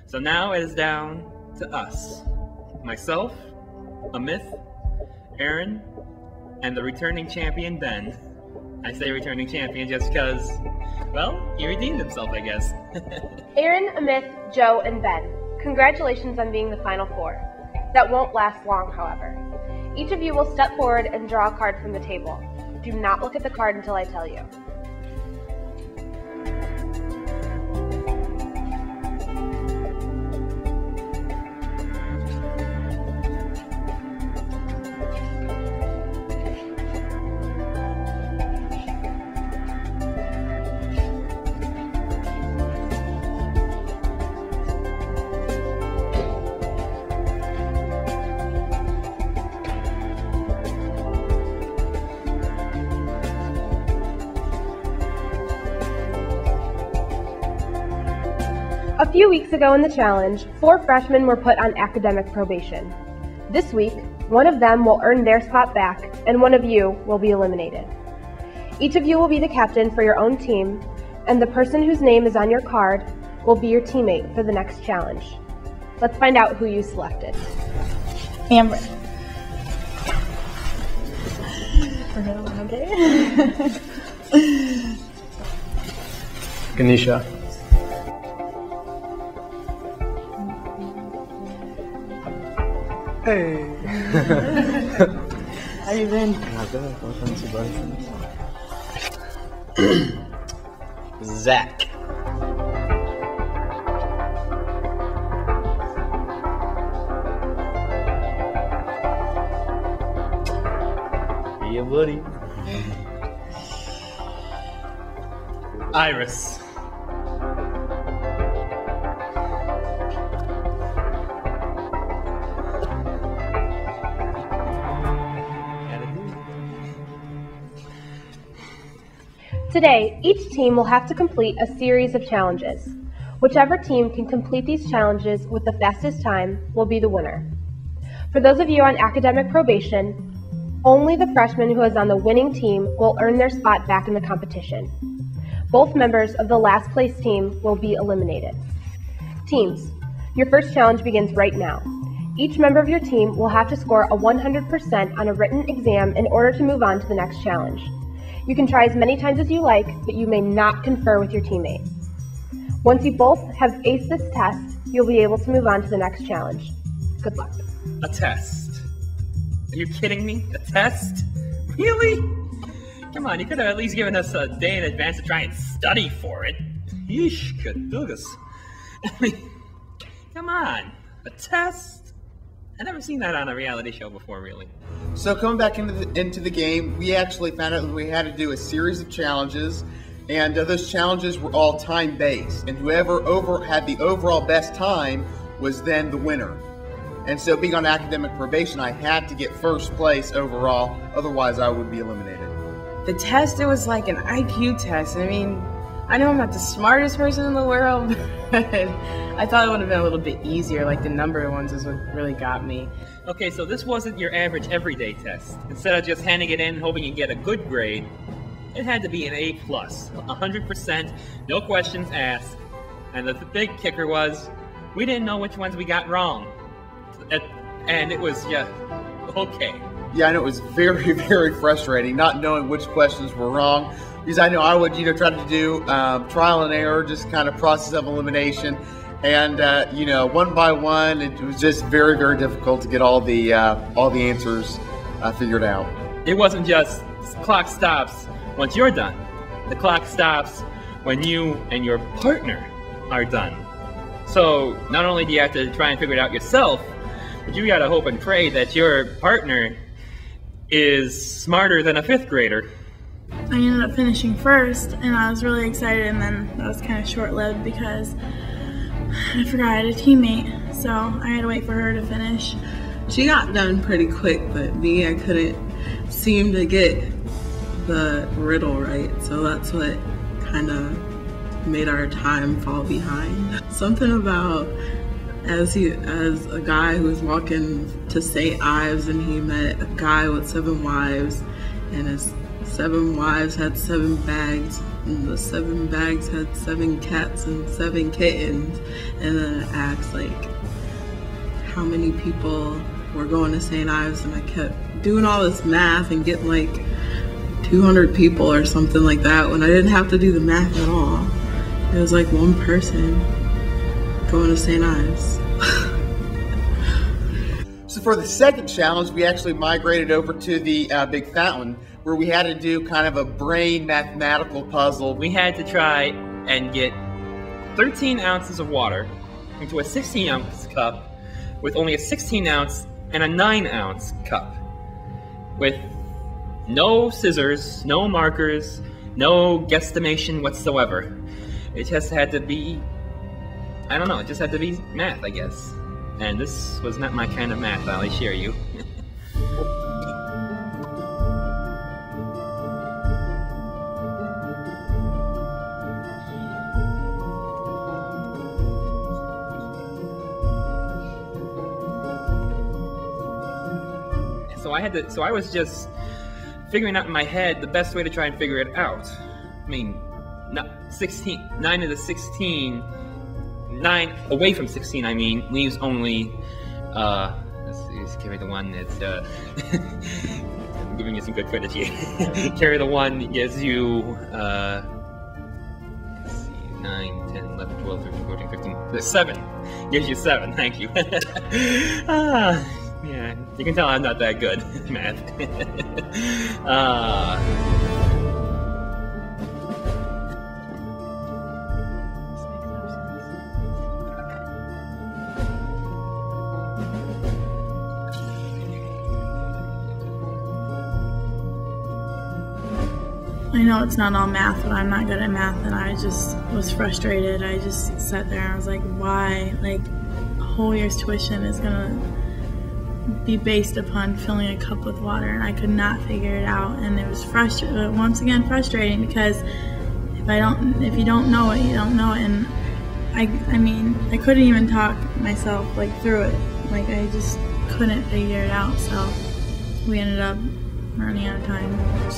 So now it is down to us. Myself, Amit, Aaron, and the returning champion, Ben. I say returning champion just because, well, he redeemed himself, I guess. Aaron, Amit, Joe, and Ben, congratulations on being the final four. That won't last long, however. Each of you will step forward and draw a card from the table. Do not look at the card until I tell you. A few weeks ago in the challenge, 4 freshmen were put on academic probation. This week, one of them will earn their spot back, and one of you will be eliminated. Each of you will be the captain for your own team, and the person whose name is on your card will be your teammate for the next challenge. Let's find out who you selected. Amber. Okay. Ganesha. Hey. How you been? Not good. Welcome to Zach. Yeah, buddy. Iris. Today, each team will have to complete a series of challenges. Whichever team can complete these challenges with the fastest time will be the winner. For those of you on academic probation, only the freshman who is on the winning team will earn their spot back in the competition. Both members of the last place team will be eliminated. Teams, your first challenge begins right now. Each member of your team will have to score a 100% on a written exam in order to move on to the next challenge. You can try as many times as you like, but you may not confer with your teammate. Once you both have aced this test, you'll be able to move on to the next challenge. Good luck. A test? Are you kidding me? A test? Really? Come on, you could have at least given us a day in advance to try and study for it. Yeesh, cadugas. I mean, come on. A test? I've never seen that on a reality show before, really. So coming back into the game, we actually found out that we had to do a series of challenges, and those challenges were all time-based, and whoever had the overall best time was then the winner. And so being on academic probation, I had to get first place overall, otherwise I would be eliminated. The test, it was like an IQ test. I mean, I know I'm not the smartest person in the world, but I thought it would have been a little bit easier. Like the number ones is what really got me. Okay, so this wasn't your average everyday test. Instead of just handing it in, hoping you get a good grade, it had to be an A+, 100%, no questions asked. And the big kicker was, we didn't know which ones we got wrong. And it was, yeah, okay. Yeah, and it was very, very frustrating not knowing which questions were wrong. Because I know I would, try to do trial and error, just kind of process of elimination. And, one by one, it was just very, very difficult to get all the answers figured out. It wasn't just clock stops once you're done. The clock stops when you and your partner are done. So not only do you have to try and figure it out yourself, but you gotta hope and pray that your partner is smarter than a 5th grader. I ended up finishing first, and I was really excited, and then that was kind of short-lived because I forgot I had a teammate, so I had to wait for her to finish. She got done pretty quick, but me, I couldn't seem to get the riddle right, so that's what kind of made our time fall behind. Something about as a guy who was walking to St. Ives, and he met a guy with 7 wives, and his 7 wives had 7 bags, and the 7 bags had 7 cats and 7 kittens, and then it asked like how many people were going to St. Ives, and I kept doing all this math and getting like 200 people or something like that when I didn't have to do the math at all. It was like 1 person going to St. Ives. So for the second challenge, we actually migrated over to the big fountain, where we had to do kind of a brain mathematical puzzle. We had to try and get 13 ounces of water into a 16-ounce cup with only a 16-ounce and a 9-ounce cup, with no scissors, no markers, no guesstimation whatsoever. It just had to be, I don't know, it just had to be math, I guess. And this was not my kind of math, I'll assure you. So I was just figuring out in my head the best way to try and figure it out. I mean, 9 of the 16, 9 away from 16, I mean, leaves only, let's carry the one that's, I'm giving you some good credit here. Carry the one gives you, let's see, 9, 10, 11, 12, 13, 14, 15, 7. Gives you 7, thank you. Yeah, you can tell I'm not that good at math. I know it's not all math, but I'm not good at math, and I just was frustrated. I just sat there and I was like, why? Like, a whole year's tuition is gonna be based upon filling a cup with water, and I could not figure it out. And it was once again frustrating, because if you don't know it, you don't know it. And I mean, I couldn't even talk myself like through it. Like, I just couldn't figure it out. So we ended up running out of time.